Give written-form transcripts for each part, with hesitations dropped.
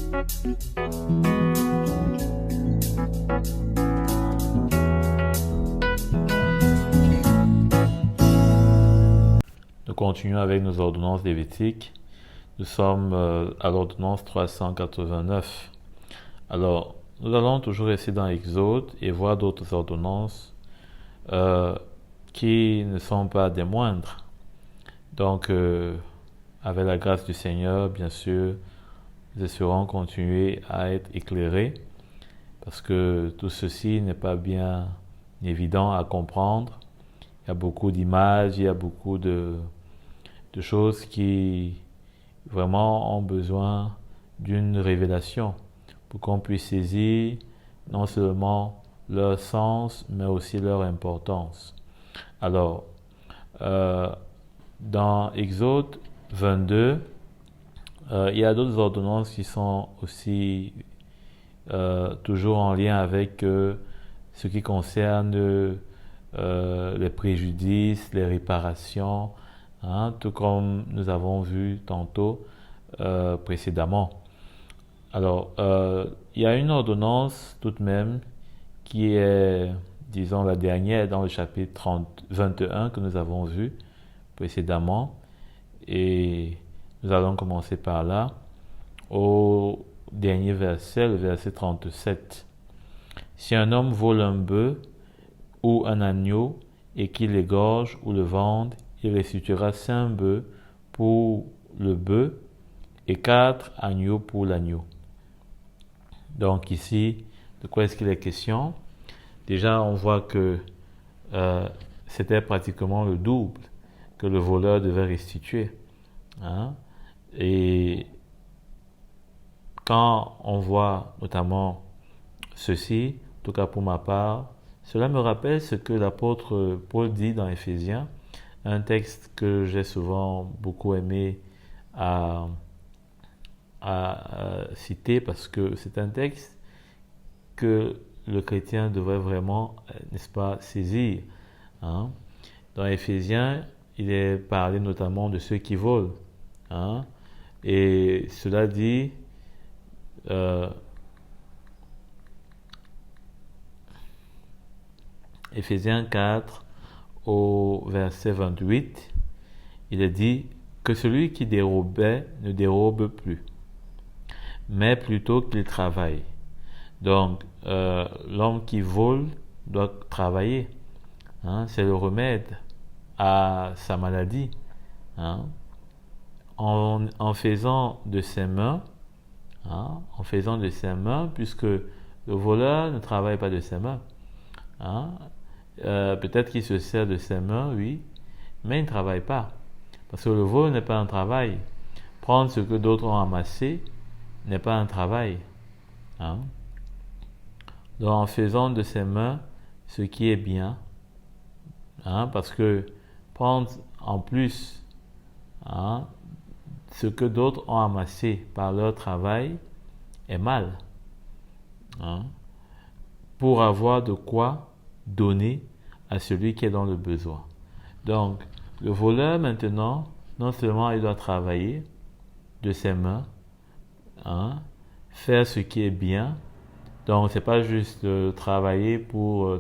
Nous continuons avec nos ordonnances lévitiques. Nous sommes à l'ordonnance 389. Alors, nous allons toujours rester dans Exode et voir d'autres ordonnances qui ne sont pas des moindres. Donc, avec la grâce du Seigneur, bien sûr, nous essaierons de continuer à être éclairés parce que tout ceci n'est pas bien évident à comprendre. Il y a beaucoup d'images, il y a beaucoup de choses qui vraiment ont besoin d'une révélation pour qu'on puisse saisir non seulement leur sens, mais aussi leur importance. Alors, dans Exode 22, il y a d'autres ordonnances qui sont aussi toujours en lien avec ce qui concerne les préjudices, les réparations, tout comme nous avons vu tantôt précédemment. Alors, il y a une ordonnance tout de même qui est, disons, la dernière dans le chapitre 21 que nous avons vu précédemment. Et nous allons commencer par là, au dernier verset, le verset 37. Si un homme vole un bœuf ou un agneau et qu'il l'égorge ou le vende, il restituera 5 bœufs pour le bœuf et 4 agneaux pour l'agneau. Donc ici, de quoi est-ce qu'il est question? Déjà, on voit que c'était pratiquement le double que le voleur devait restituer. Et quand on voit notamment ceci, en tout cas pour ma part, cela me rappelle ce que l'apôtre Paul dit dans Éphésiens, un texte que j'ai souvent beaucoup aimé à citer parce que c'est un texte que le chrétien devrait vraiment, n'est-ce pas, saisir. Dans Éphésiens, il est parlé notamment de ceux qui volent. Et cela dit, Éphésiens 4 au verset 28, il est dit que celui qui dérobait ne dérobe plus, mais plutôt qu'il travaille. Donc, l'homme qui vole doit travailler. C'est le remède à sa maladie. En faisant de ses mains, puisque le voleur ne travaille pas de ses mains. Peut-être qu'il se sert de ses mains, oui, mais il ne travaille pas. Parce que le vol n'est pas un travail. Prendre ce que d'autres ont amassé n'est pas un travail. Donc en faisant de ses mains ce qui est bien, parce que prendre en plus ce que d'autres ont amassé par leur travail est mal. Pour avoir de quoi donner à celui qui est dans le besoin. Donc, le voleur maintenant, non seulement il doit travailler de ses mains, faire ce qui est bien. Donc, c'est pas juste travailler pour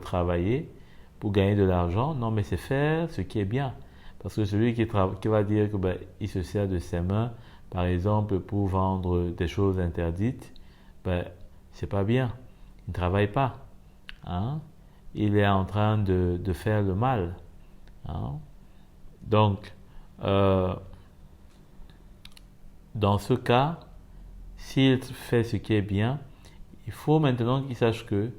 gagner de l'argent. Non, mais c'est faire ce qui est bien. Parce que celui qui va dire que il se sert de ses mains, par exemple, pour vendre des choses interdites, c'est pas bien. Il ne travaille pas. Il est en train de faire le mal. Donc, dans ce cas, s'il fait ce qui est bien, il faut maintenant qu'il sache que,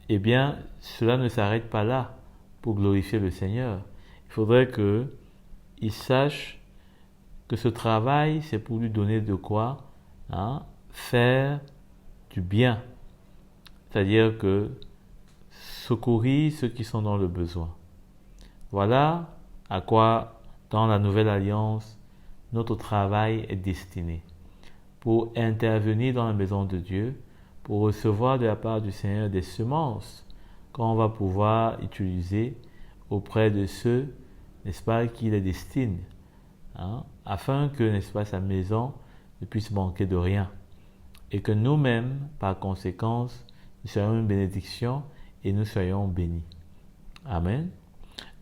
cela ne s'arrête pas là pour glorifier le Seigneur. Il faudrait qu'il sache que ce travail, c'est pour lui donner de quoi faire du bien. C'est-à-dire que secourir ceux qui sont dans le besoin. Voilà à quoi, dans la Nouvelle Alliance, notre travail est destiné. Pour intervenir dans la maison de Dieu, pour recevoir de la part du Seigneur des semences qu'on va pouvoir utiliser auprès de ceux, n'est-ce pas, qui les destinent, afin que, n'est-ce pas, sa maison ne puisse manquer de rien. et que nous-mêmes, par conséquence, nous soyons une bénédiction et nous soyons bénis. Amen.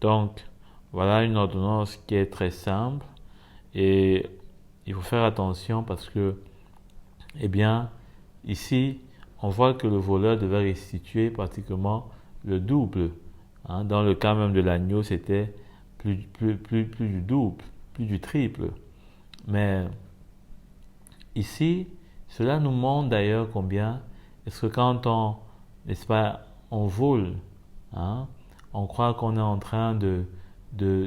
Donc, voilà une ordonnance qui est très simple et il faut faire attention parce que, eh bien, ici, on voit que le voleur devait restituer pratiquement le double. Dans le cas même de l'agneau, c'était plus du double, plus du triple. Mais ici, cela nous montre d'ailleurs combien est-ce que quand on, n'est-ce pas, on vole, on croit qu'on est en train de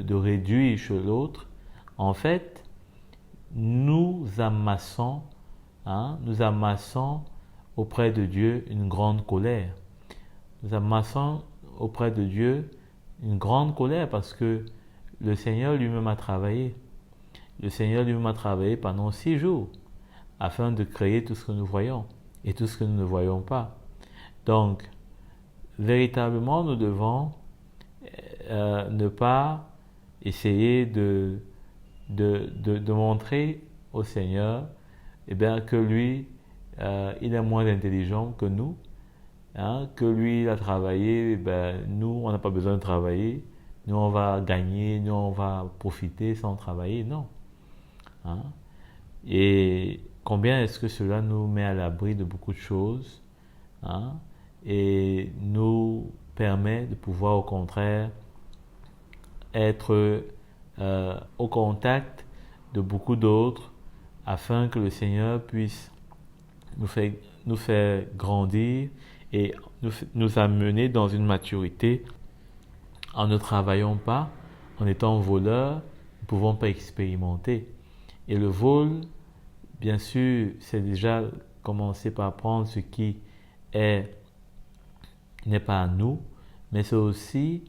réduire chez l'autre. En fait, nous amassons auprès de Dieu une grande colère. Nous amassons auprès de Dieu une grande colère parce que le Seigneur lui-même a travaillé. Le Seigneur lui-même a travaillé pendant 6 jours afin de créer tout ce que nous voyons et tout ce que nous ne voyons pas. Donc, véritablement, nous devons ne pas essayer de montrer au Seigneur que lui, il est moins intelligent que nous, que lui, il a travaillé, nous, on n'a pas besoin de travailler, nous, on va gagner, nous, on va profiter sans travailler, non. Et combien est-ce que cela nous met à l'abri de beaucoup de choses et nous permet de pouvoir au contraire être au contact de beaucoup d'autres afin que le Seigneur puisse nous faire grandir et nous amener dans une maturité. En ne travaillant pas, en étant voleurs, nous ne pouvons pas expérimenter. Et le vol, bien sûr, c'est déjà commencer par prendre ce qui n'est pas à nous, mais c'est aussi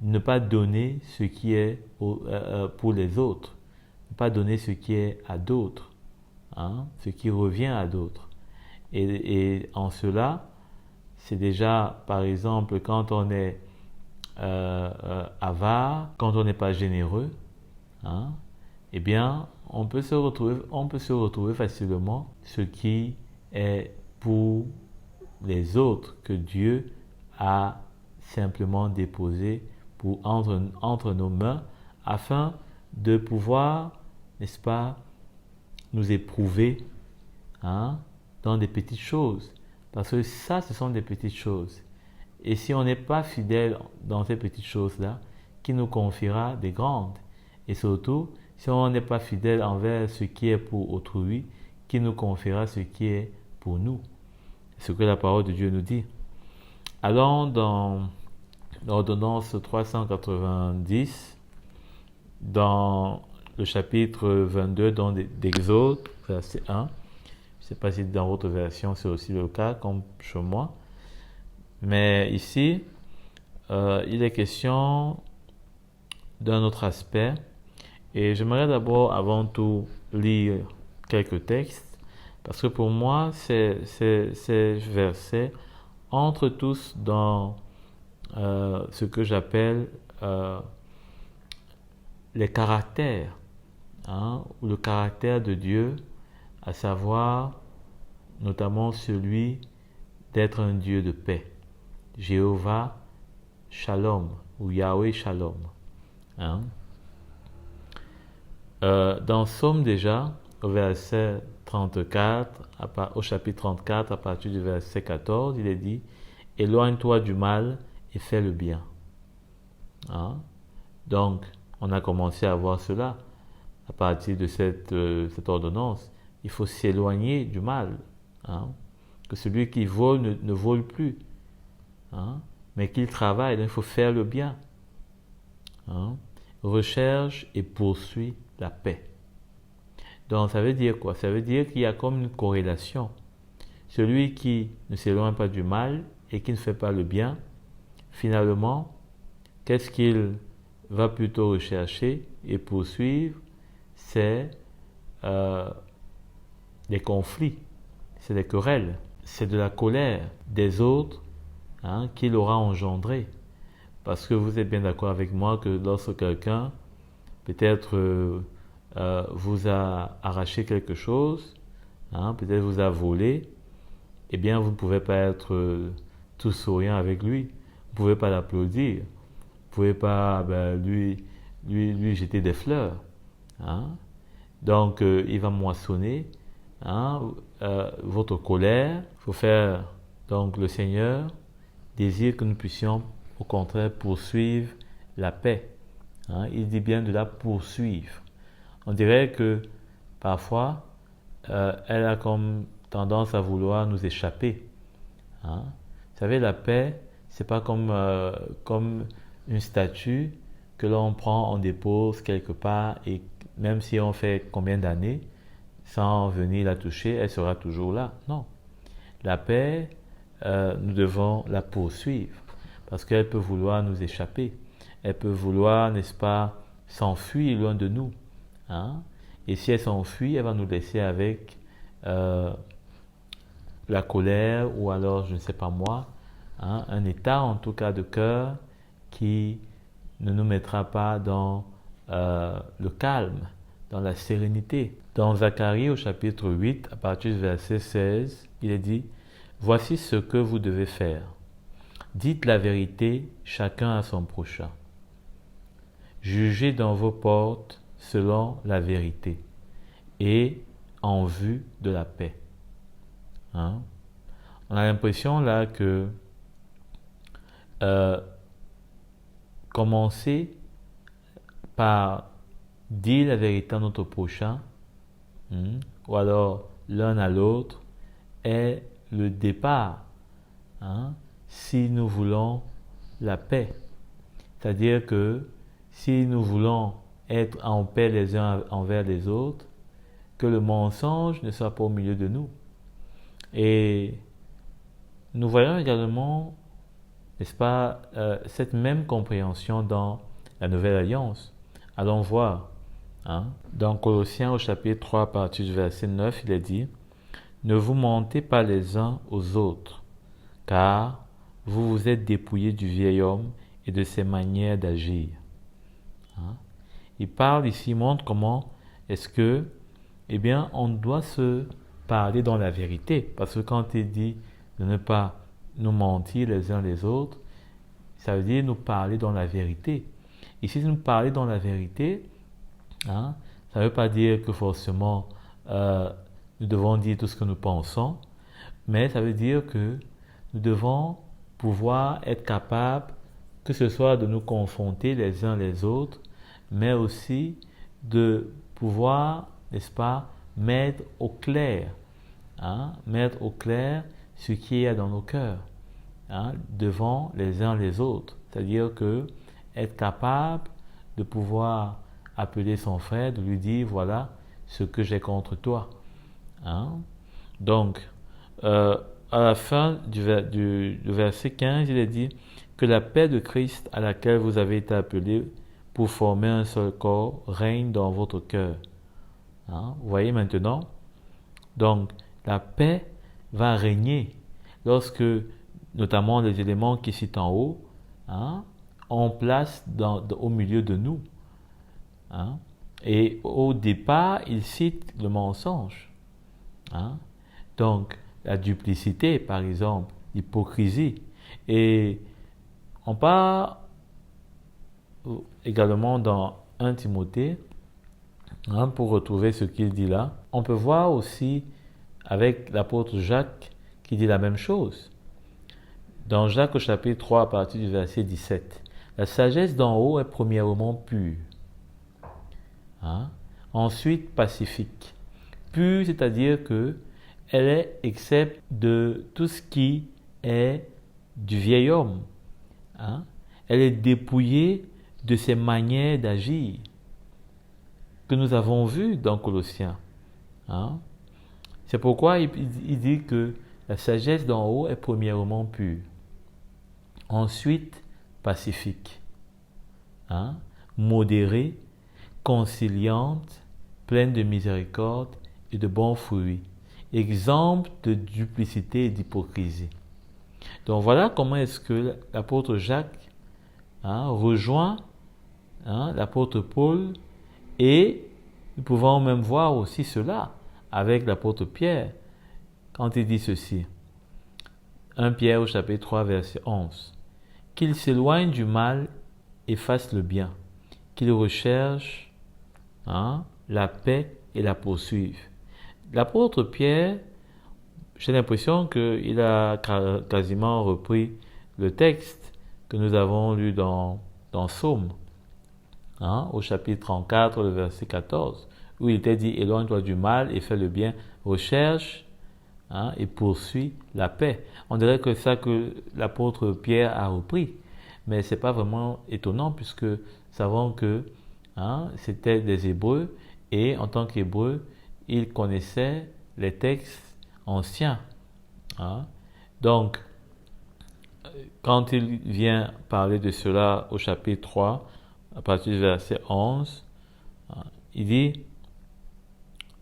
ne pas donner ce qui est pour les autres, ne pas donner ce qui est à d'autres, ce qui revient à d'autres. Et en cela, c'est déjà, par exemple, quand on est avare, quand on n'est pas généreux, eh bien, on peut se retrouver facilement ce qui est pour les autres que Dieu a simplement déposé entre nos mains afin de pouvoir, n'est-ce pas, nous éprouver dans des petites choses. Parce que ça, ce sont des petites choses. Et si on n'est pas fidèle dans ces petites choses-là, qui nous confiera des grandes. Et surtout, si on n'est pas fidèle envers ce qui est pour autrui, qui nous confiera ce qui est pour nous. Ce que la parole de Dieu nous dit. Allons dans l'ordonnance 390, dans le chapitre 22 d'Exode, verset 1. Je ne sais pas si dans votre version c'est aussi le cas, comme chez moi. Mais ici, il est question d'un autre aspect. Et j'aimerais d'abord, avant tout, lire quelques textes. Parce que pour moi, ces versets entrent tous dans ce que j'appelle les caractères, ou le caractère de Dieu, à savoir notamment celui d'être un Dieu de paix. Jéhovah Shalom, ou Yahweh Shalom. Dans Somme déjà, au verset 34, au chapitre 34, à partir du verset 14, il est dit « Éloigne-toi du mal et fais le bien ». Donc, on a commencé à voir cela à partir de cette ordonnance. Il faut s'éloigner du mal. Que celui qui vole ne vole plus. Mais qu'il travaille, donc il faut faire le bien. Recherche et poursuit la paix. Donc ça veut dire quoi? Ça veut dire qu'il y a comme une corrélation. Celui qui ne s'éloigne pas du mal et qui ne fait pas le bien, finalement, qu'est-ce qu'il va plutôt rechercher et poursuivre? C'est des conflits, c'est des querelles, c'est de la colère des autres qu'il aura engendré. Parce que vous êtes bien d'accord avec moi que lorsque quelqu'un peut-être vous a arraché quelque chose, peut-être vous a volé, eh bien vous ne pouvez pas être tout souriant avec lui. Vous ne pouvez pas l'applaudir. Vous ne pouvez pas lui jeter des fleurs. Hein. Donc il va moissonner votre colère. Il faut faire, donc le Seigneur désire que nous puissions au contraire poursuivre la paix. Il dit bien de la poursuivre. On dirait que parfois, elle a comme tendance à vouloir nous échapper. Vous savez, la paix, c'est pas comme une statue que l'on prend, on dépose quelque part et même si on fait combien d'années sans venir la toucher, elle sera toujours là. Non. La paix, nous devons la poursuivre parce qu'elle peut vouloir nous échapper. Elle peut vouloir, n'est-ce pas, s'enfuir loin de nous. Et si elle s'enfuit, elle va nous laisser avec la colère ou alors, je ne sais pas moi, un état en tout cas de cœur qui ne nous mettra pas dans le calme, dans la sérénité. Dans Zacharie au chapitre 8, à partir du verset 16, il est dit « Voici ce que vous devez faire. Dites la vérité chacun à son prochain. Jugez dans vos portes selon la vérité et en vue de la paix. » On a l'impression là que commencer par dire la vérité à notre prochain, ou alors l'un à l'autre, est le départ, si nous voulons la paix. C'est-à-dire que si nous voulons être en paix les uns envers les autres, que le mensonge ne soit pas au milieu de nous. Et nous voyons également, n'est-ce pas, cette même compréhension dans la Nouvelle Alliance. Allons voir. Dans Colossiens au chapitre 3, à partir du verset 9, il est dit « Ne vous mentez pas les uns aux autres, car vous vous êtes dépouillés du vieil homme et de ses manières d'agir. » Il parle ici, il montre comment est-ce que, eh bien, on doit se parler dans la vérité. Parce que quand il dit de ne pas nous mentir les uns les autres, ça veut dire nous parler dans la vérité. Ici, nous parler dans la vérité, ça ne veut pas dire que forcément nous devons dire tout ce que nous pensons, mais ça veut dire que nous devons pouvoir être capables, que ce soit de nous confronter les uns les autres, mais aussi de pouvoir, n'est-ce pas, mettre au clair ce qu'il y a dans nos cœurs, devant les uns les autres. C'est-à-dire que être capable de pouvoir appeler son frère, de lui dire voilà ce que j'ai contre toi. Donc, à la fin du verset 15, il est dit que la paix de Christ à laquelle vous avez été appelés pour former un seul corps règne dans votre cœur. Vous voyez maintenant? Donc, la paix va régner lorsque, notamment les éléments qui citent en haut, on place au milieu de nous. Et au départ, il cite le mensonge. Donc, la duplicité, par exemple, l'hypocrisie. Et on part également dans 1 Timothée, pour retrouver ce qu'il dit là. On peut voir aussi avec l'apôtre Jacques qui dit la même chose. Dans Jacques au chapitre 3 à partir du verset 17. La sagesse d'en haut est premièrement pure. Ensuite pacifique. Pure, c'est-à-dire que elle est exempte de tout ce qui est du vieil homme. Elle est dépouillée de ses manières d'agir que nous avons vues dans Colossiens. C'est pourquoi il dit que la sagesse d'en haut est premièrement pure. Ensuite, pacifique. Modérée, conciliante, pleine de miséricorde et de bons fruits. Exemple de duplicité et d'hypocrisie. Donc voilà comment est-ce que l'apôtre Jacques rejoint l'apôtre Paul, et nous pouvons même voir aussi cela avec l'apôtre Pierre quand il dit ceci. 1 Pierre au chapitre 3, verset 11. Qu'il s'éloigne du mal et fasse le bien, qu'il recherche la paix et la poursuive. L'apôtre Pierre, j'ai l'impression qu'il a quasiment repris le texte que nous avons lu dans Psaume, au chapitre 34, le verset 14, où il était dit « Éloigne-toi du mal et fais le bien, recherche et poursuis la paix ». On dirait que ça que l'apôtre Pierre a repris, mais ce n'est pas vraiment étonnant puisque nous savons que c'était des Hébreux et en tant qu'Hébreux, ils connaissaient les textes anciens. Donc, quand il vient parler de cela au chapitre 3, à partir du verset 11, il dit,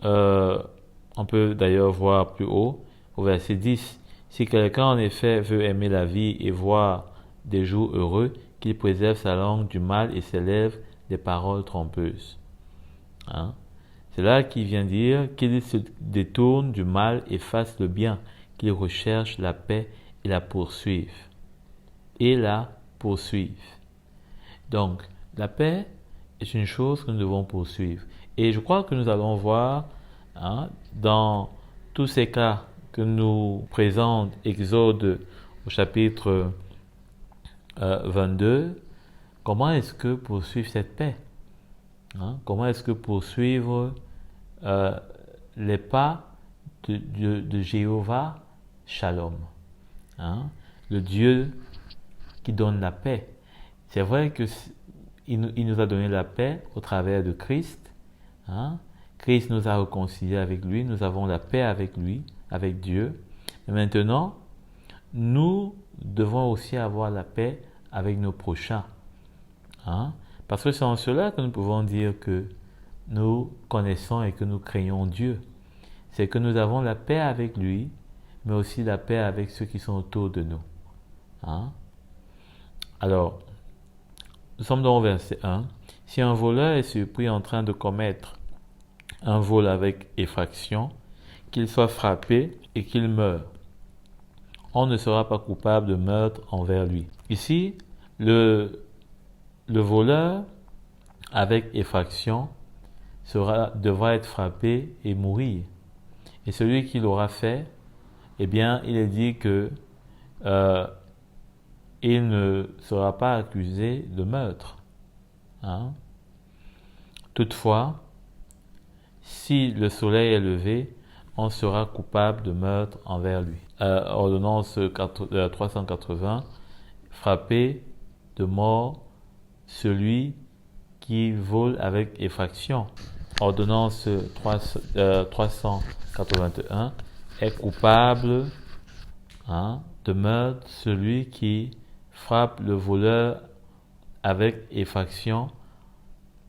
on peut d'ailleurs voir plus haut, au verset 10, « Si quelqu'un en effet veut aimer la vie et voir des jours heureux, qu'il préserve sa langue du mal et ses lèvres des paroles trompeuses. » C'est là qu'il vient dire qu'il se détourne du mal et fasse le bien, qu'il recherche la paix et la poursuive. Et la poursuive. Donc, la paix est une chose que nous devons poursuivre. Et je crois que nous allons voir dans tous ces cas que nous présente Exode au chapitre 22, comment est-ce que poursuivre cette paix? Comment est-ce que poursuivre les pas de Jéhovah Shalom, le Dieu qui donne la paix. C'est vrai que il nous a donné la paix au travers de Christ. Christ nous a réconciliés avec lui, nous avons la paix avec lui, avec Dieu. Mais maintenant, nous devons aussi avoir la paix avec nos prochains. Parce que c'est en cela que nous pouvons dire que nous connaissons et que nous craignons Dieu. C'est que nous avons la paix avec lui, mais aussi la paix avec ceux qui sont autour de nous. Alors, nous sommes dans le verset 1. Si un voleur est surpris en train de commettre un vol avec effraction, qu'il soit frappé et qu'il meure, on ne sera pas coupable de meurtre envers lui. Ici, le voleur avec effraction devra être frappé et mourir. Et celui qui l'aura fait, eh bien, il est dit que il ne sera pas accusé de meurtre. Toutefois, si le soleil est levé, on sera coupable de meurtre envers lui. Ordonnance 380, frapper de mort celui qui vole avec effraction. Ordonnance 381 est coupable de meurtre celui qui frappe le voleur avec effraction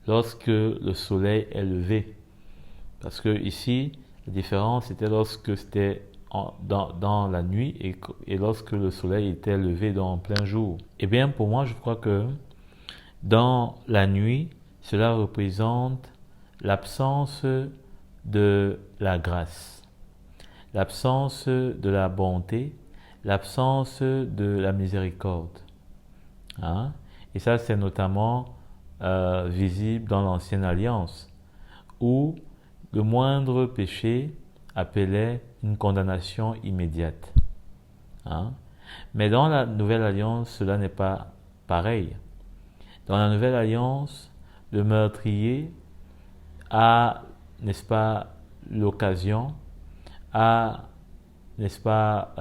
lorsque le soleil est levé. Parce que ici, la différence était lorsque c'était dans la nuit et lorsque le soleil était levé en plein jour. Eh bien, pour moi, je crois que dans la nuit, cela représente l'absence de la grâce, l'absence de la bonté, l'absence de la miséricorde. Et ça, c'est notamment visible dans l'Ancienne Alliance, où le moindre péché appelait une condamnation immédiate. Mais dans la Nouvelle Alliance, cela n'est pas pareil. Dans la Nouvelle Alliance, le meurtrier a, n'est-ce pas, l'occasion, n'est-ce pas,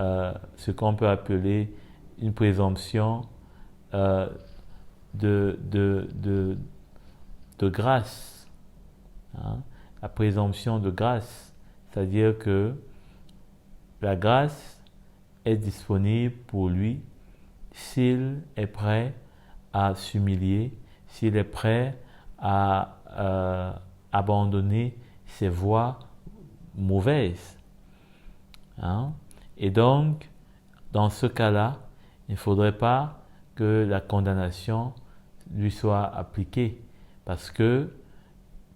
ce qu'on peut appeler une présomption de grâce. La présomption de grâce, c'est-à-dire que la grâce est disponible pour lui s'il est prêt à s'humilier, s'il est prêt à abandonner ses voies mauvaises. Et donc, dans ce cas-là, il ne faudrait pas que la condamnation lui soit appliquée, parce que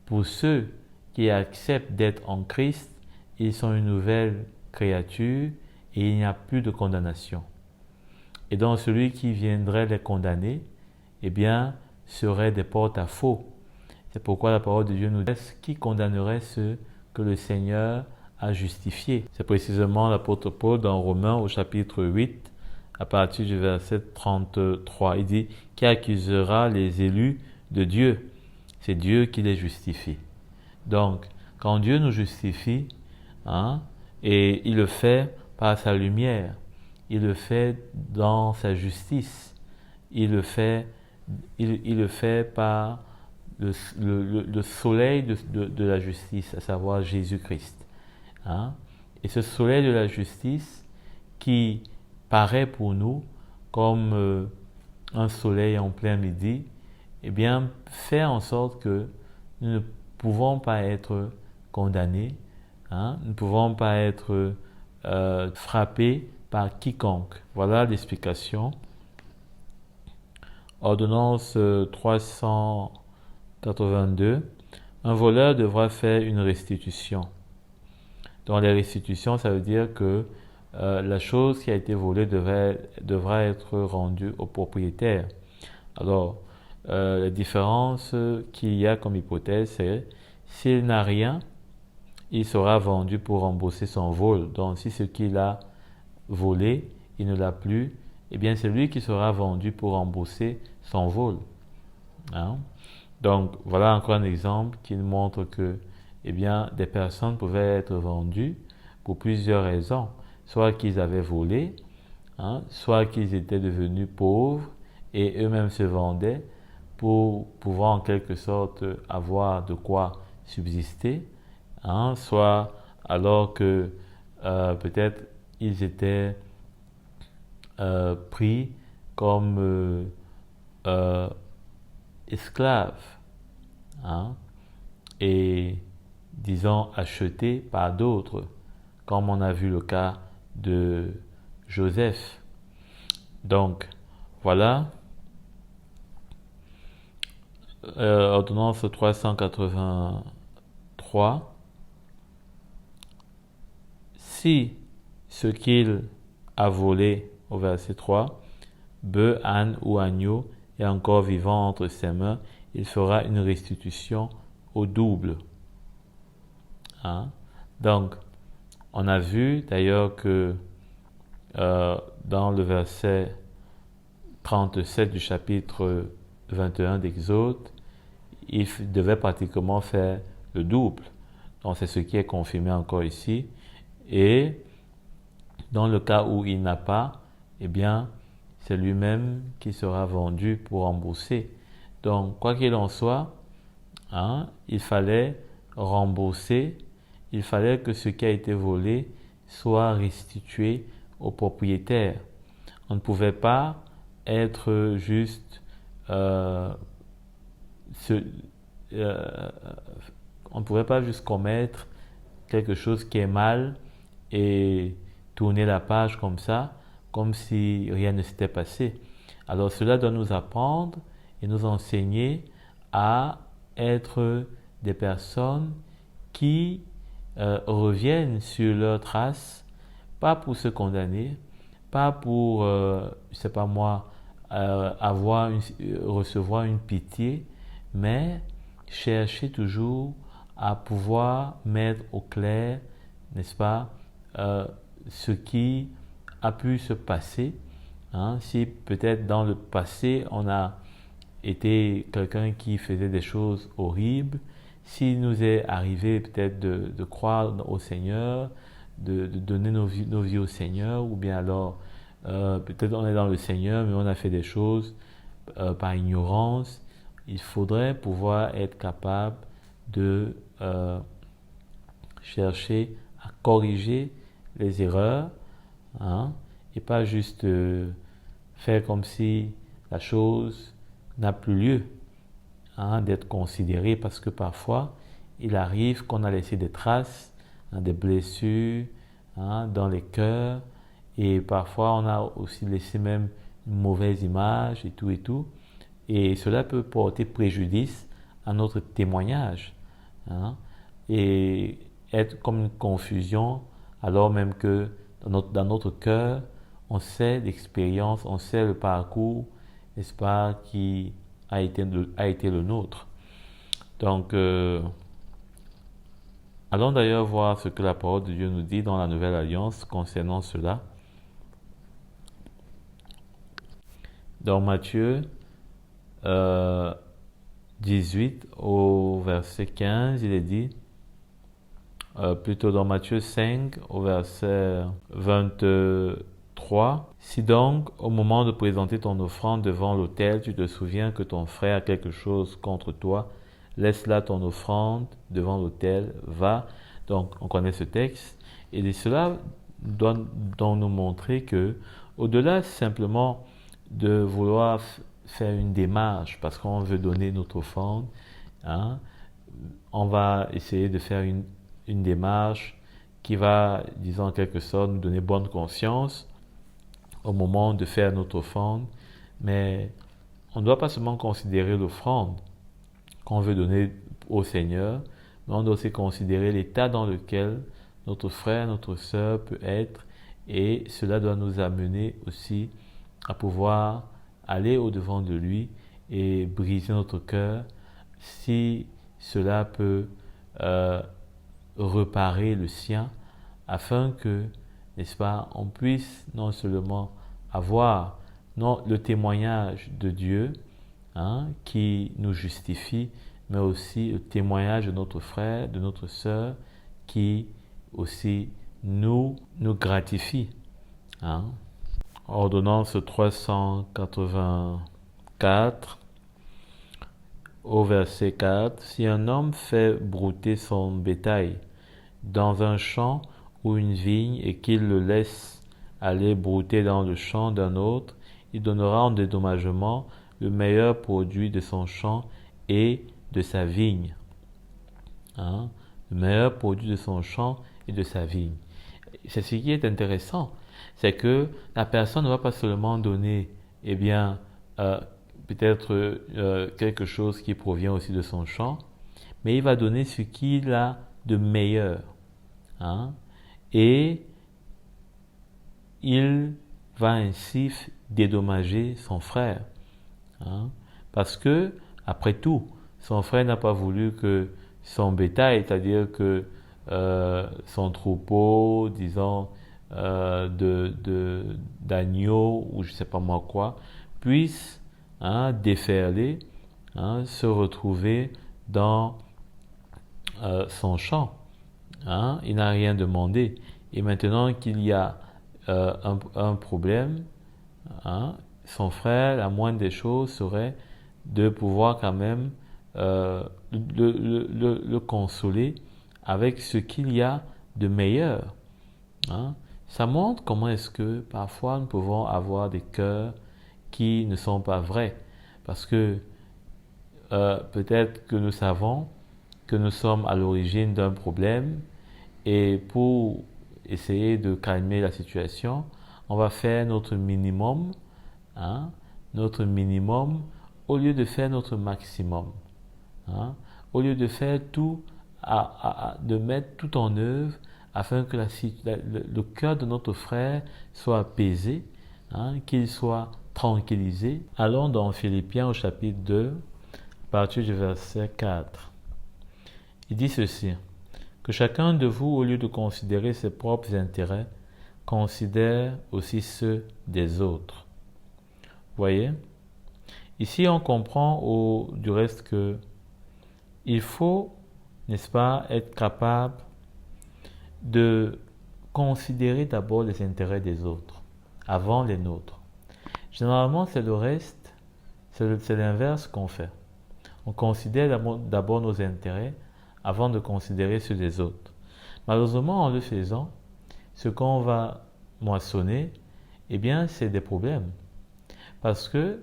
pour ceux qui acceptent d'être en Christ, ils sont une nouvelle créature et il n'y a plus de condamnation. Et donc celui qui viendrait les condamner, eh bien, serait des porte-à-faux. C'est pourquoi la parole de Dieu nous dit qui condamnerait ceux que le Seigneur a justifiés. C'est précisément l'apôtre Paul dans Romains au chapitre 8, à partir du verset 33. Il dit qui accusera les élus de Dieu. C'est Dieu qui les justifie. Donc, quand Dieu nous justifie, et il le fait par sa lumière, il le fait dans sa justice, il le fait par le soleil de la justice, à savoir Jésus-Christ. Et ce soleil de la justice qui paraît pour nous comme un soleil en plein midi, eh bien, fait en sorte que nous ne pouvons pas être condamnés, nous ne pouvons pas être frappés par quiconque. Voilà l'explication. Ordonnance 382. Un voleur devra faire une restitution. Donc les restitutions, ça veut dire que la chose qui a été volée devra être rendue au propriétaire. Alors, la différence qu'il y a comme hypothèse, c'est s'il n'a rien, il sera vendu pour rembourser son vol. Donc, si ce qu'il a volé, il ne l'a plus, eh bien, c'est lui qui sera vendu pour rembourser son vol. Donc, voilà encore un exemple qui montre que, eh bien, des personnes pouvaient être vendues pour plusieurs raisons. Soit qu'ils avaient volé, soit qu'ils étaient devenus pauvres et eux-mêmes se vendaient pour pouvoir en quelque sorte avoir de quoi subsister, soit alors que peut-être ils étaient pris comme esclaves et disons achetés par d'autres, comme on a vu le cas de Joseph. Donc voilà, ordonnance 383. Si ce qu'il a volé, au verset 3, bœuf, âne ou agneau est encore vivant entre ses mains, il fera une restitution au double. Donc, on a vu d'ailleurs que dans le verset 37 du chapitre 21 d'Exode, il devait pratiquement faire le double. Donc c'est ce qui est confirmé encore ici. Et dans le cas où il n'a pas, eh bien, c'est lui-même qui sera vendu pour rembourser. Donc, quoi qu'il en soit, il fallait rembourser, il fallait que ce qui a été volé soit restitué au propriétaire. On ne pouvait pas être juste on ne pouvait pas juste commettre quelque chose qui est mal et tourner la page comme ça, comme si rien ne s'était passé. Alors cela doit nous apprendre et nous enseigner à être des personnes qui reviennent sur leurs traces, pas pour se condamner, pas pour, je sais pas moi, recevoir une pitié, mais chercher toujours à pouvoir mettre au clair, n'est-ce pas, ce qui a pu se passer. Si peut-être dans le passé on a été quelqu'un qui faisait des choses horribles, s'il nous est arrivé peut-être de croire au Seigneur, de donner nos vies au Seigneur, ou bien alors peut-être on est dans le Seigneur mais on a fait des choses par ignorance, il faudrait pouvoir être capable de chercher à corriger les erreurs, et pas juste faire comme si la chose n'a plus lieu d'être considérée, parce que parfois il arrive qu'on a laissé des traces, des blessures dans les cœurs, et parfois on a aussi laissé même une mauvaise image et tout, et cela peut porter préjudice à notre témoignage, et être comme une confusion, alors même que dans notre cœur, on sait l'expérience, on sait le parcours, n'est-ce pas, qui a été le nôtre. Donc, allons d'ailleurs voir ce que la parole de Dieu nous dit dans la Nouvelle Alliance concernant cela. Dans Matthieu 18 au verset 15, il est dit, plutôt dans Matthieu 5 au verset 23, si donc au moment de présenter ton offrande devant l'autel, tu te souviens que ton frère a quelque chose contre toi, laisse là ton offrande devant l'autel, va. Donc on connaît ce texte et cela doit donc nous montrer que au-delà simplement de vouloir faire une démarche parce qu'on veut donner notre offrande, hein, on va essayer de faire une démarche qui va, disons en quelque sorte, nous donner bonne conscience au moment de faire notre offrande, mais on ne doit pas seulement considérer l'offrande qu'on veut donner au Seigneur, mais on doit aussi considérer l'état dans lequel notre frère, notre sœur peut être, et cela doit nous amener aussi à pouvoir aller au-devant de lui et briser notre cœur si cela peut réparer le sien, afin que, n'est-ce pas, on puisse non seulement avoir le témoignage de Dieu, hein, qui nous justifie, mais aussi le témoignage de notre frère, de notre sœur, qui aussi nous gratifie. Hein. Ordonnance 384 au verset 4. Si un homme fait brouter son bétail dans un champ ou une vigne et qu'il le laisse aller brouter dans le champ d'un autre, il donnera en dédommagement le meilleur produit de son champ et de sa vigne. Hein? Le meilleur produit de son champ et de sa vigne. C'est ce qui est intéressant, c'est que la personne ne va pas seulement donner, eh bien, peut-être quelque chose qui provient aussi de son champ, mais il va donner ce qu'il a de meilleur. Hein? Et il va ainsi dédommager son frère. Hein? Parce que, après tout, son frère n'a pas voulu que son bétail, c'est-à-dire que son troupeau, disons, d'agneaux ou je ne sais pas moi quoi, puisse, hein, déferler, hein, se retrouver dans son champ. Hein? Il n'a rien demandé. Et maintenant qu'il y a un problème, hein, son frère, la moindre des choses serait de pouvoir quand même le consoler avec ce qu'il y a de meilleur. Hein. Ça montre comment est-ce que parfois nous pouvons avoir des cœurs qui ne sont pas vrais. Parce que peut-être que nous savons que nous sommes à l'origine d'un problème et pour essayer de calmer la situation, on va faire notre minimum, hein, notre minimum au lieu de faire notre maximum. Hein, au lieu de faire tout, de mettre tout en œuvre afin que le cœur de notre frère soit apaisé, hein, qu'il soit tranquillisé. Allons dans Philippiens au chapitre 2, à partir du verset 4. Il dit ceci, que chacun de vous, au lieu de considérer ses propres intérêts, considère aussi ceux des autres. Voyez? Ici, on comprend du reste que il faut, n'est-ce pas, être capable de considérer d'abord les intérêts des autres avant les nôtres. Généralement, c'est le reste, c'est l'inverse qu'on fait. On considère d'abord nos intérêts avant de considérer ceux des autres. Malheureusement, en le faisant, ce qu'on va moissonner, eh bien, c'est des problèmes. Parce que,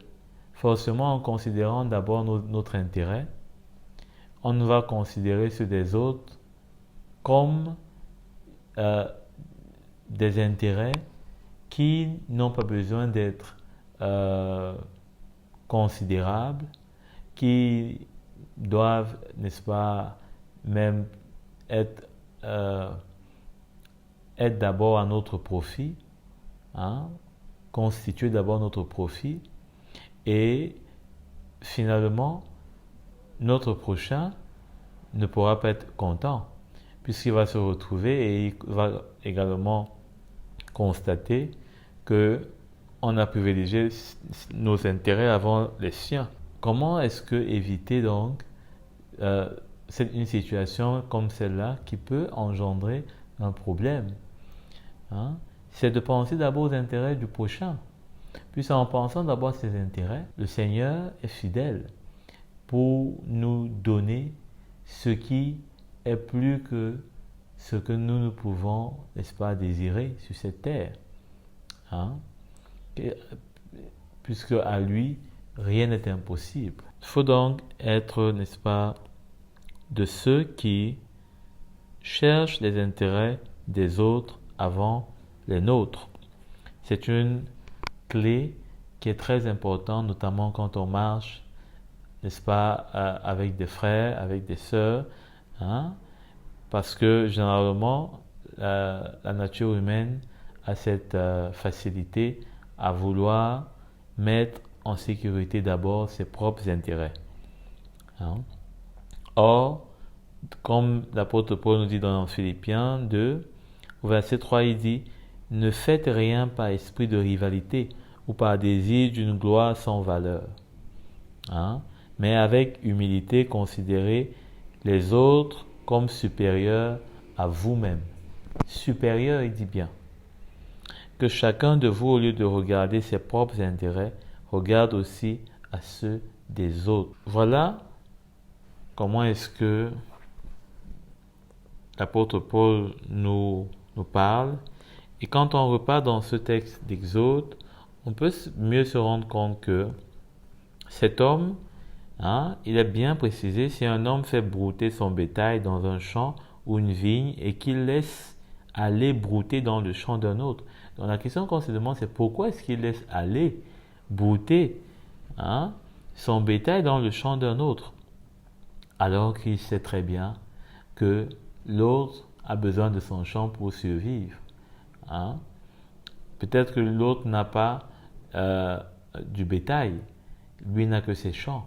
forcément, en considérant d'abord notre intérêt, on va considérer ceux des autres comme des intérêts qui n'ont pas besoin d'être considérables, qui doivent, n'est-ce pas, même être être d'abord à notre profit, hein, constituer d'abord notre profit, et finalement, notre prochain ne pourra pas être content, puisqu'il va se retrouver et il va également constater que on a privilégié nos intérêts avant les siens. Comment est-ce que éviter donc une situation comme celle-là qui peut engendrer un problème, hein? C'est de penser d'abord aux intérêts du prochain. Puis en pensant d'abord à ses intérêts, le Seigneur est fidèle pour nous donner ce qui est plus que ce que nous pouvons, n'est-ce pas, désirer sur cette terre, hein? Puisque à lui, rien n'est impossible. Il faut donc être, n'est-ce pas, de ceux qui cherchent les intérêts des autres avant les nôtres. C'est une clé qui est très importante, notamment quand on marche, n'est-ce pas, avec des frères, avec des sœurs, hein? Parce que généralement, la nature humaine a cette facilité à vouloir mettre en sécurité d'abord ses propres intérêts, hein? Or, comme l'apôtre Paul nous dit dans Philippiens 2, au verset 3, il dit « Ne faites rien par esprit de rivalité ou par désir d'une gloire sans valeur, hein? Mais avec humilité, considérez les autres comme supérieurs à vous-même. » Supérieur, il dit bien. Que chacun de vous, au lieu de regarder ses propres intérêts, regarde aussi à ceux des autres. Voilà comment est-ce que l'apôtre Paul nous parle. Et quand on repart dans ce texte d'Exode, on peut mieux se rendre compte que cet homme, hein, il est bien précisé, si un homme fait brouter son bétail dans un champ ou une vigne et qu'il laisse aller brouter dans le champ d'un autre. Donc la question qu'on se demande, c'est pourquoi est-ce qu'il laisse aller brouter, hein, son bétail dans le champ d'un autre, alors qu'il sait très bien que l'autre a besoin de son champ pour survivre, hein? Peut-être que l'autre n'a pas du bétail, lui n'a que ses champs.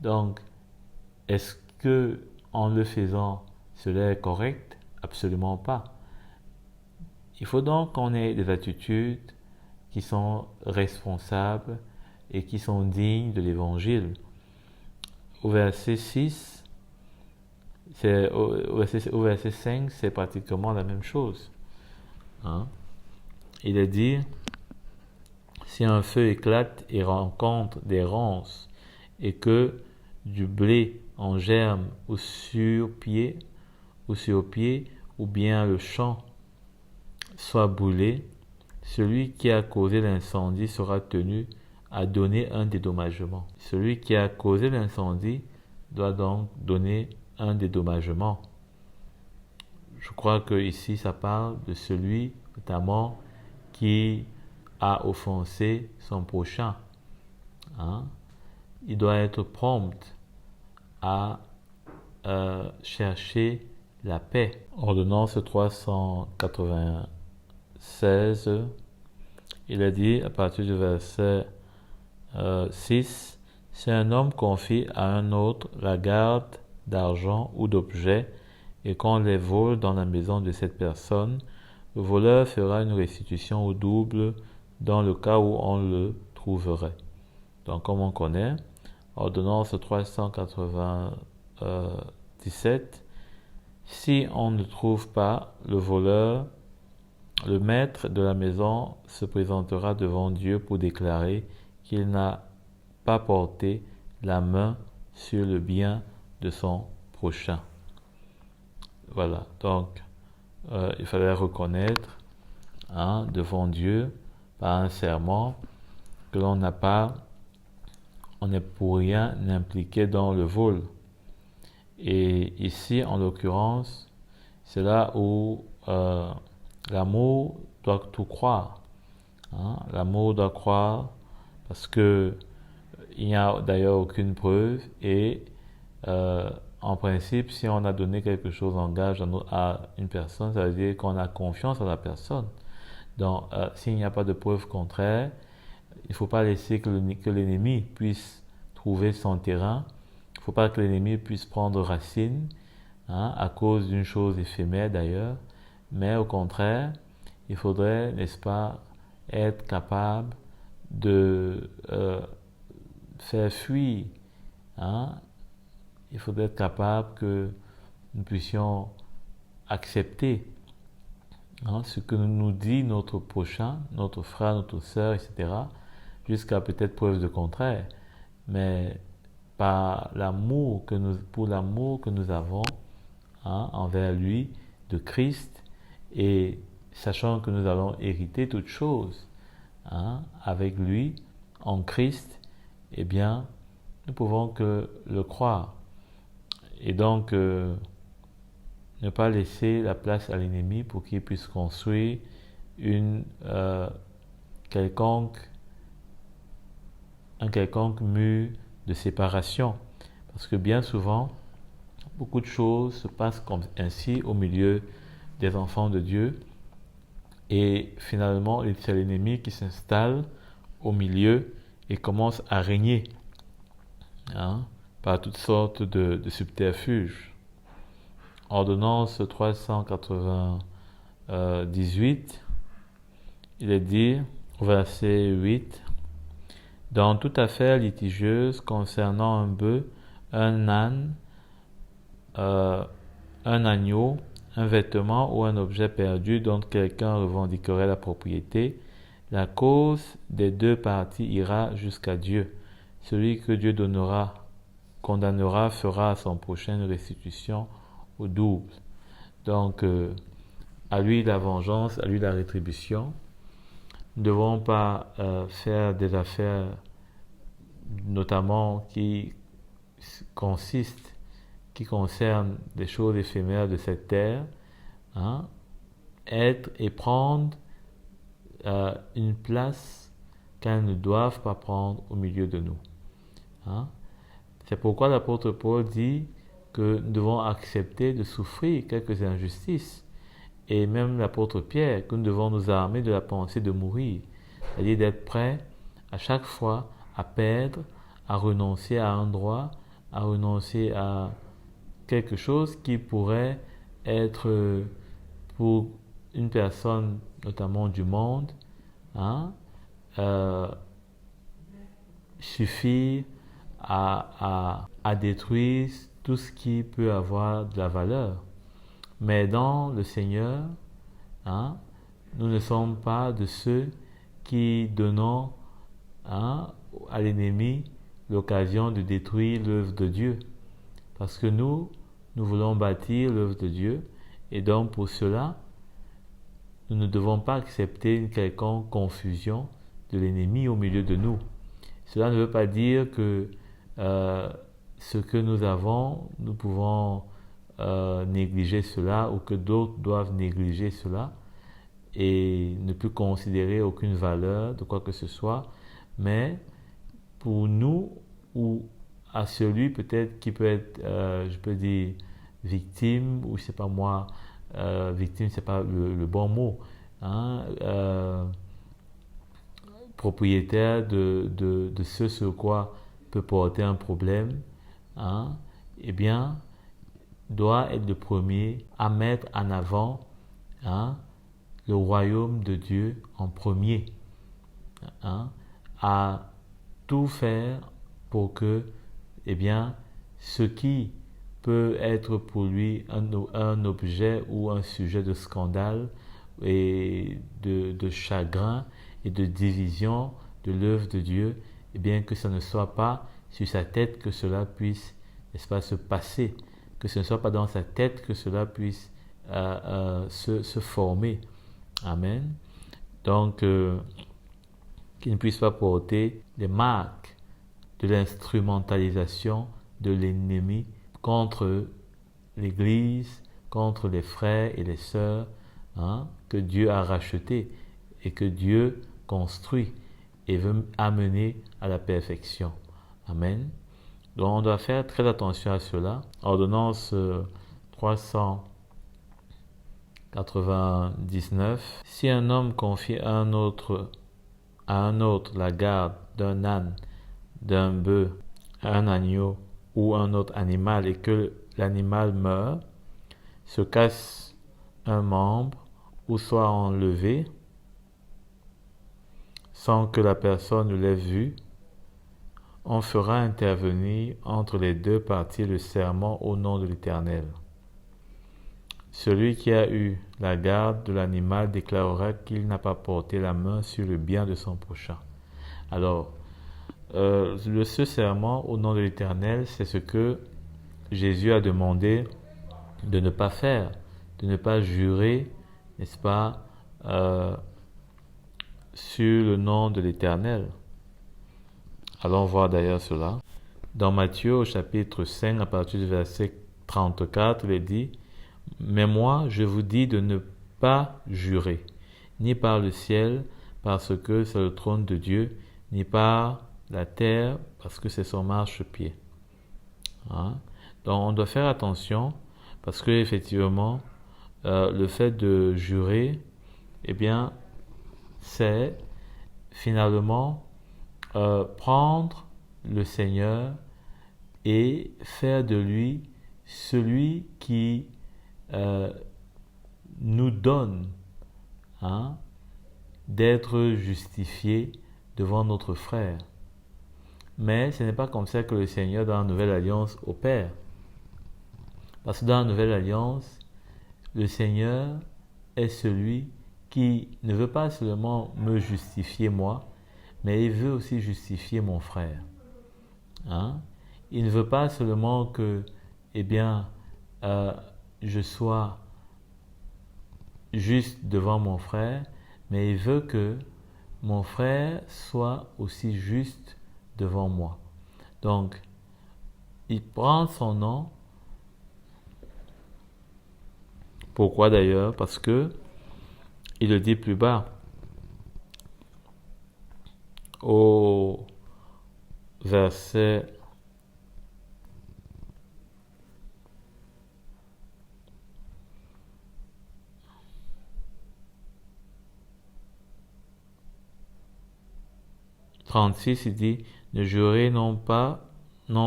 Donc, est-ce que en le faisant, cela est correct? Absolument pas. Il faut donc qu'on ait des attitudes qui sont responsables et qui sont dignes de l'Évangile. Au verset 6, au verset 5, c'est pratiquement la même chose, hein? Il est dit, si un feu éclate et rencontre des ronces, et que du blé en germe ou sur pied, ou bien le champ soit brûlé, celui qui a causé l'incendie sera tenu à donner un dédommagement. Celui qui a causé l'incendie doit donc donner un dédommagement. Je crois que ici ça parle de celui notamment qui a offensé son prochain, hein? Il doit être prompt à chercher la paix. Ordonnance 396, il est dit à partir du verset 6, si un homme confie à un autre la garde d'argent ou d'objets et qu'on les vole dans la maison de cette personne, le voleur fera une restitution au double dans le cas où on le trouverait. Donc, comme on connaît, ordonnance 397, si on ne trouve pas le voleur, le maître de la maison se présentera devant Dieu pour déclarer qu'il n'a pas porté la main sur le bien de son prochain. Voilà, donc il fallait reconnaître, hein, devant Dieu par un serment que l'on n'est pour rien impliqué dans le vol. Et ici, en l'occurrence, c'est là où l'amour doit tout croire, hein? L'amour doit croire parce que il n'y a d'ailleurs aucune preuve et en principe, si on a donné quelque chose en gage à une personne, ça veut dire qu'on a confiance en la personne. Donc, s'il n'y a pas de preuve contraire, il ne faut pas laisser que l'ennemi puisse trouver son terrain. Il ne faut pas que l'ennemi puisse prendre racine, à cause d'une chose éphémère d'ailleurs. Mais au contraire, il faudrait, n'est-ce pas, être capable de faire fuir. Il faudrait être capable que nous puissions accepter ce que nous dit notre prochain, notre frère, notre sœur, etc., jusqu'à peut-être preuve de contraire. Mais pour l'amour que nous avons envers lui, de Christ, et sachant que nous allons hériter toutes choses avec lui, en Christ, eh bien, nous pouvons que le croire. Et donc, ne pas laisser la place à l'ennemi pour qu'il puisse construire un quelconque mur de séparation. Parce que bien souvent, beaucoup de choses se passent comme ainsi au milieu des enfants de Dieu. Et finalement, c'est l'ennemi qui s'installe au milieu et commence à régner par toutes sortes de subterfuges. Ordonnance 398, il est dit, au verset 8, « Dans toute affaire litigieuse concernant un bœuf, un âne, un agneau, un vêtement ou un objet perdu dont quelqu'un revendiquerait la propriété, la cause des deux parties ira jusqu'à Dieu. Celui que Dieu condamnera fera à son prochain une restitution au double. » Donc, à lui la vengeance, à lui la rétribution. Nous ne devons pas faire des affaires, notamment qui concernent des choses éphémères de cette terre, être et prendre une place qu'elles ne doivent pas prendre au milieu de nous. C'est pourquoi l'apôtre Paul dit que nous devons accepter de souffrir quelques injustices. Et même l'apôtre Pierre, que nous devons nous armer de la pensée de mourir. C'est-à-dire d'être prêt à chaque fois à perdre, à renoncer à un droit, à renoncer à quelque chose qui pourrait être pour une personne, notamment du monde, suffire à détruire tout ce qui peut avoir de la valeur. Mais dans le Seigneur, nous ne sommes pas de ceux qui donnons à l'ennemi l'occasion de détruire l'œuvre de Dieu. Parce que nous voulons bâtir l'œuvre de Dieu. Et donc pour cela, nous ne devons pas accepter une quelconque confusion de l'ennemi au milieu de nous. Cela ne veut pas dire que ce que nous avons, nous pouvons négliger cela ou que d'autres doivent négliger cela et ne plus considérer aucune valeur de quoi que ce soit, mais pour nous ou à celui peut-être qui peut être, je peux dire, victime, ou je sais pas moi, victime c'est pas le bon mot, propriétaire de ce sur quoi peut porter un problème, eh bien, doit être le premier à mettre en avant le royaume de Dieu en premier, à tout faire pour que, eh bien, ce qui peut être pour lui un objet ou un sujet de scandale et de chagrin et de division de l'œuvre de Dieu, eh bien que ce ne soit pas sur sa tête que cela puisse, n'est-ce pas, se passer, que ce ne soit pas dans sa tête que cela puisse se former. Amen. Donc, qu'il ne puisse pas porter les marques de l'instrumentalisation de l'ennemi contre l'Église, contre les frères et les sœurs que Dieu a rachetés et que Dieu construit et veut amener à la perfection. Amen. Donc on doit faire très attention à cela. Ordonnance 399. Si un homme confie à un autre la garde d'un âne, d'un bœuf, un agneau ou un autre animal et que l'animal meurt, se casse un membre ou soit enlevé sans que la personne ne l'ait vu, on fera intervenir entre les deux parties le serment au nom de l'Éternel. Celui qui a eu la garde de l'animal déclarera qu'il n'a pas porté la main sur le bien de son prochain. Alors, ce serment au nom de l'Éternel, c'est ce que Jésus a demandé de ne pas faire, de ne pas jurer, n'est-ce pas, sur le nom de l'Éternel. Allons voir d'ailleurs cela. Dans Matthieu au chapitre 5, à partir du verset 34, il est dit « Mais moi, je vous dis de ne pas jurer, ni par le ciel, parce que c'est le trône de Dieu, ni par la terre, parce que c'est son marchepied. » Hein? Donc on doit faire attention, parce que effectivement, le fait de jurer, eh bien, c'est finalement prendre le Seigneur et faire de lui celui qui nous donne d'être justifié devant notre frère. Mais ce n'est pas comme ça que le Seigneur dans la Nouvelle Alliance opère. Parce que dans la Nouvelle Alliance, le Seigneur est celui qui ne veut pas seulement me justifier moi, mais il veut aussi justifier mon frère. Il ne veut pas seulement que, je sois juste devant mon frère, mais il veut que mon frère soit aussi juste devant moi. Donc, il prend son nom. Pourquoi d'ailleurs? Parce que il le dit plus bas. Au verset 36, il dit « Ne jurez non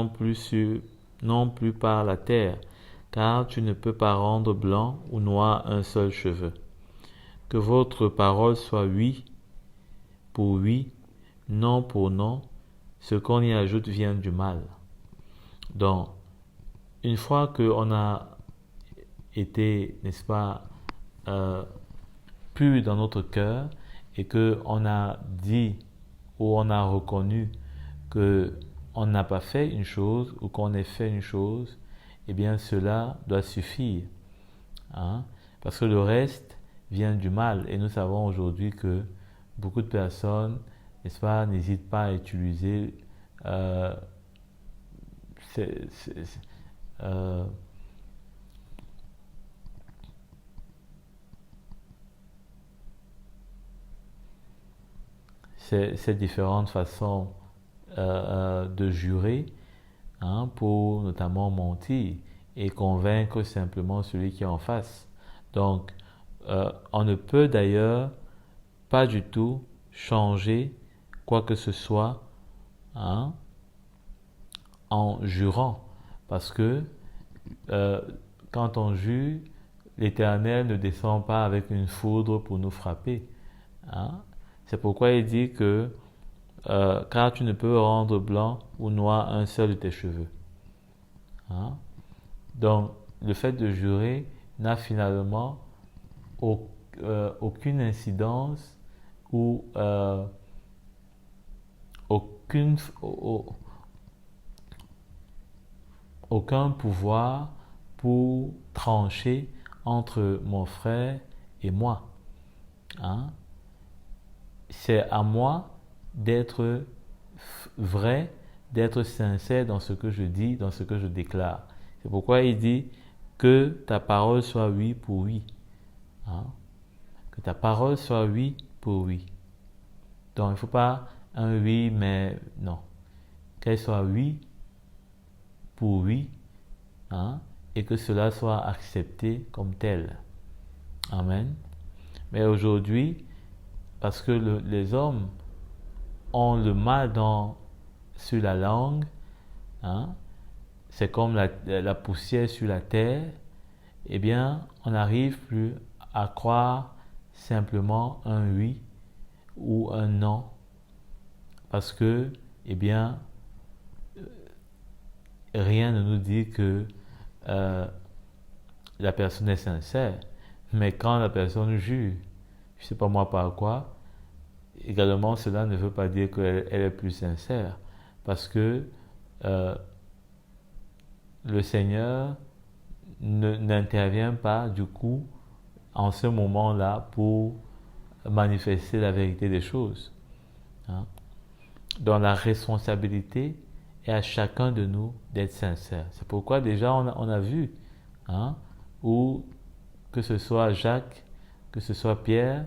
plus par la terre, car tu ne peux pas rendre blanc ou noir un seul cheveu. Que votre parole soit oui pour oui, non pour non, ce qu'on y ajoute vient du mal. » Donc, une fois qu'on a été, n'est-ce pas, pur dans notre cœur et qu'on a dit ou on a reconnu qu'on n'a pas fait une chose ou qu'on ait fait une chose, eh bien cela doit suffire. Parce que le reste vient du mal. Et nous savons aujourd'hui que beaucoup de personnes, n'est-ce pas, n'hésitent pas à utiliser ces différentes façons de jurer pour notamment mentir et convaincre simplement celui qui est en face. Donc, on ne peut d'ailleurs pas du tout changer quoi que ce soit en jurant, parce que quand on jure, l'Éternel ne descend pas avec une foudre pour nous frapper. C'est pourquoi il dit que car tu ne peux rendre blanc ou noir un seul de tes cheveux. Donc, le fait de jurer n'a finalement aucune incidence ou aucun pouvoir pour trancher entre mon frère et moi. C'est à moi d'être vrai, d'être sincère dans ce que je dis, dans ce que je déclare. C'est pourquoi il dit que ta parole soit oui pour oui. Que ta parole soit oui pour oui. Donc il ne faut pas un oui mais non. Qu'elle soit oui pour oui, hein, et que cela soit accepté comme tel. Amen. Mais aujourd'hui, parce que les hommes ont le mal sur la langue, hein, c'est comme la poussière sur la terre, eh bien, on n'arrive plus à croire simplement un oui ou un non, parce que, eh bien, rien ne nous dit que la personne est sincère. Mais quand la personne jure, je ne sais pas moi par quoi, également cela ne veut pas dire qu'elle est plus sincère, parce que le Seigneur n'intervient pas du coup en ce moment-là pour manifester la vérité des choses. Hein. Donc la responsabilité est à chacun de nous d'être sincère. C'est pourquoi déjà on a vu, hein, où que ce soit Jacques, que ce soit Pierre,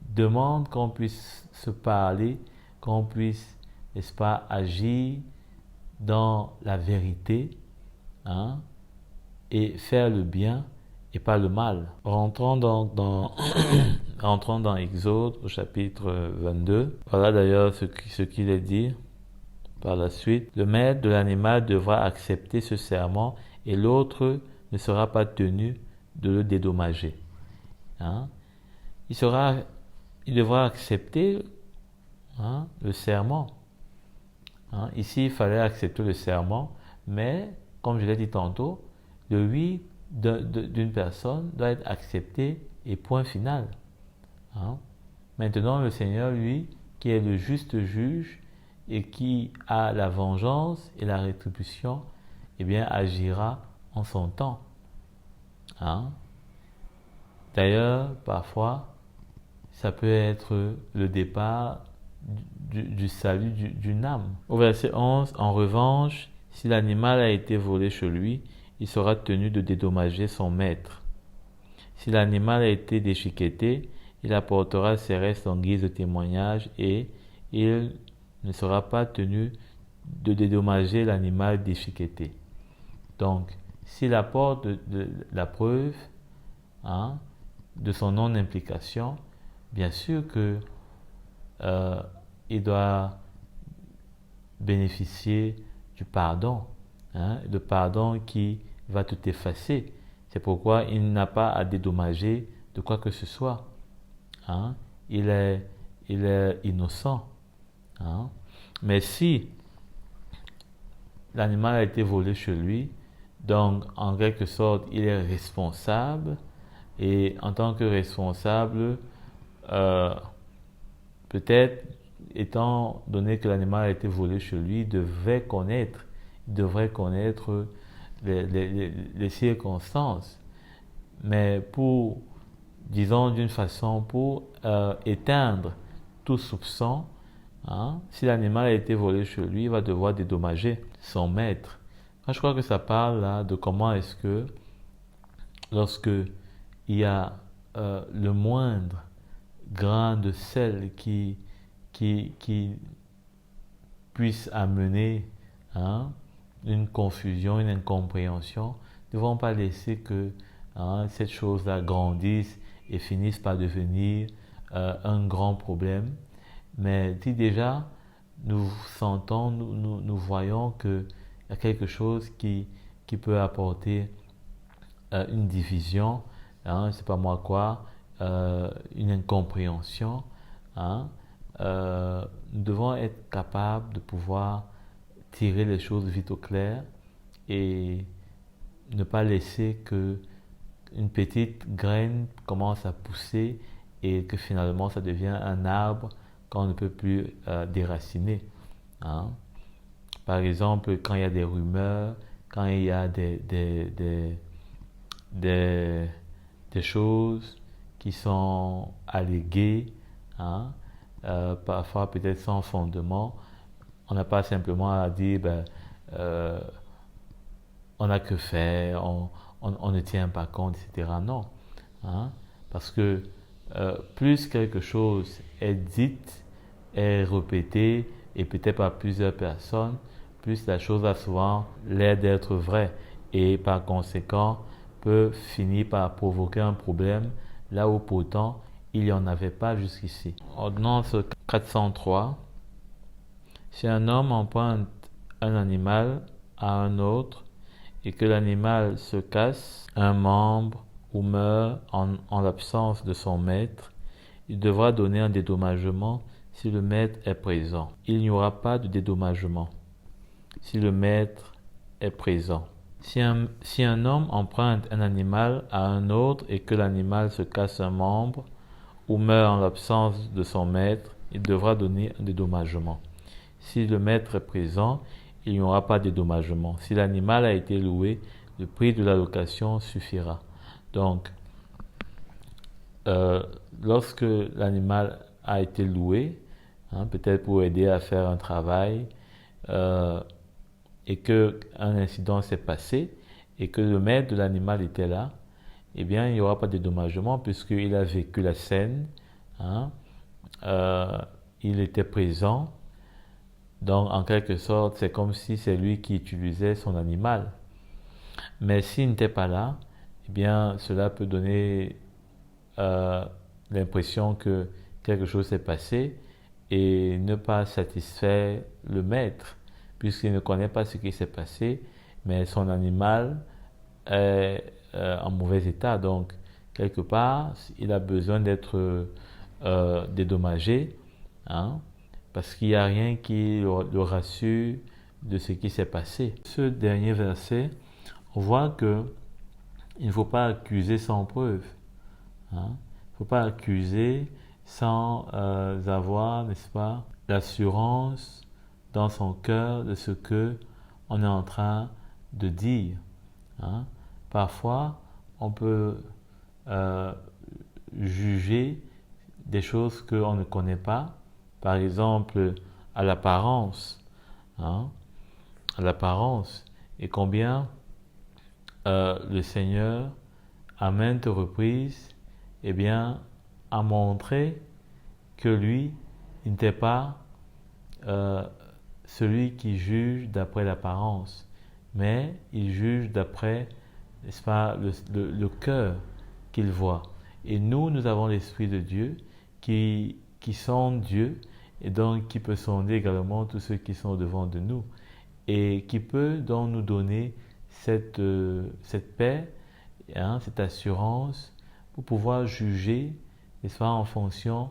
demande qu'on puisse se parler, qu'on puisse, n'est-ce pas, agir dans la vérité, hein, et faire le bien et pas le mal. Rentrons rentrons dans Exode au chapitre 22. Voilà d'ailleurs ce qu'il est dit par la suite. Le maître de l'animal devra accepter ce serment et l'autre ne sera pas tenu de le dédommager. Hein? Il devra accepter, hein, le serment. Hein? Ici, il fallait accepter le serment, mais comme je l'ai dit tantôt, le oui d'une personne doit être accepté et point final. Hein? Maintenant, le Seigneur, lui, qui est le juste juge et qui a la vengeance et la rétribution, eh bien, agira en son temps. Hein? D'ailleurs, parfois, ça peut être le départ du salut d'une âme. Au verset 11, en revanche, si l'animal a été volé chez lui, il sera tenu de dédommager son maître. Si l'animal a été déchiqueté, il apportera ses restes en guise de témoignage et il ne sera pas tenu de dédommager l'animal déchiqueté. Donc, s'il apporte de la preuve, hein, de son non-implication, bien sûr que il doit bénéficier du pardon, hein, le pardon qui va tout effacer. C'est pourquoi il n'a pas à dédommager de quoi que ce soit. Hein. Il est innocent. Hein. Mais si l'animal a été volé chez lui, donc en quelque sorte il est responsable, et en tant que responsable, peut-être étant donné que l'animal a été volé chez lui, il devrait connaître les circonstances. Mais disons d'une façon, pour éteindre tout soupçon, hein, si l'animal a été volé chez lui, il va devoir dédommager son maître. Je crois que ça parle là de comment est-ce que lorsque il y a le moindre grain de sel qui puisse amener, hein, une confusion, une incompréhension, ne devons pas laisser que, hein, cette chose-là grandisse et finisse par devenir un grand problème. Mais si déjà nous sentons, nous voyons qu'il y a quelque chose qui peut apporter une division, hein, c'est pas moi quoi, une incompréhension, hein, nous devons être capables de pouvoir tirer les choses vite au clair et ne pas laisser que une petite graine commence à pousser et que finalement ça devient un arbre qu'on ne peut plus déraciner. Hein. Par exemple, quand il y a des rumeurs, quand il y a des choses qui sont alléguées, hein, parfois peut-être sans fondement, on n'a pas simplement à dire on n'a que faire, on ne tient pas compte, etc. Non. Hein, parce que plus quelque chose est dite, est répété, et peut-être par plusieurs personnes, plus la chose a souvent l'air d'être vraie et par conséquent peut finir par provoquer un problème là où pourtant il n'y en avait pas jusqu'ici. Ordonnance 403. Si un homme emprunte un animal à un autre et que l'animal se casse un membre ou meurt en l'absence de son maître, il devra donner un dédommagement si le maître est présent. Il n'y aura pas de dédommagement si le maître est présent. Si un homme emprunte un animal à un autre et que l'animal se casse un membre ou meurt en l'absence de son maître, il devra donner un dédommagement. Si le maître est présent, il n'y aura pas de dédommagement. Si l'animal a été loué, le prix de la location suffira. Donc, lorsque l'animal a été loué, peut-être pour aider à faire un travail, et qu'un incident s'est passé, et que le maître de l'animal était là, eh bien, il n'y aura pas de dédommagement puisqu'il a vécu la scène, il était présent. Donc, en quelque sorte, c'est comme si c'est lui qui utilisait son animal. Mais s'il n'était pas là, eh bien, cela peut donner l'impression que quelque chose s'est passé et ne pas satisfaire le maître, puisqu'il ne connaît pas ce qui s'est passé, mais son animal est en mauvais état. Donc, quelque part, il a besoin d'être dédommagé, parce qu'il n'y a rien qui le rassure de ce qui s'est passé. Ce dernier verset, on voit que il ne faut pas accuser sans preuve. Il ne faut pas accuser sans avoir, n'est-ce pas, l'assurance dans son cœur de ce que on est en train de dire. Parfois, on peut juger des choses qu'on ne connaît pas, par exemple à l'apparence, à l'apparence, et combien le Seigneur à maintes reprises, eh bien, a montré que lui, il n'était pas celui qui juge d'après l'apparence, mais il juge d'après, n'est-ce pas, le cœur qu'il voit. Et nous avons l'Esprit de Dieu qui sonde Dieu et donc qui peut sonder également tous ceux qui sont devant de nous et qui peut donc nous donner cette paix, cette assurance pour pouvoir juger, n'est-ce pas, en fonction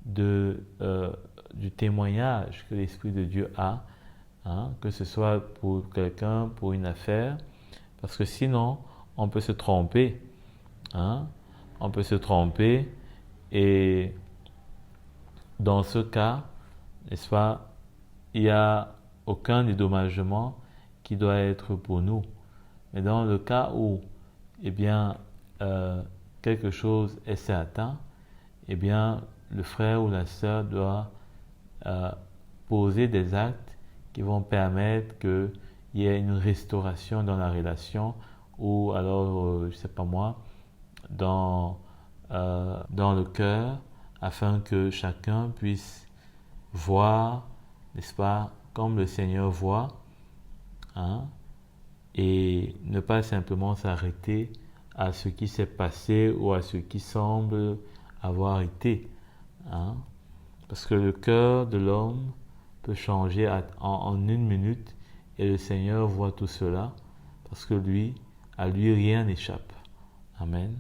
du témoignage que l'Esprit de Dieu a, que ce soit pour quelqu'un, pour une affaire, parce que sinon, on peut se tromper. On peut se tromper et dans ce cas, n'est-ce pas, il n'y a aucun dédommagement qui doit être pour nous. Mais dans le cas où, eh bien, quelque chose est certain, eh bien, le frère ou la sœur doit poser des actes qui vont permettre qu'il y ait une restauration dans la relation ou alors, je ne sais pas moi, dans le cœur, afin que chacun puisse voir, n'est-ce pas, comme le Seigneur voit, et ne pas simplement s'arrêter à ce qui s'est passé ou à ce qui semble avoir été. Parce que le cœur de l'homme peut changer en une minute et le Seigneur voit tout cela parce que à lui rien n'échappe. Amen.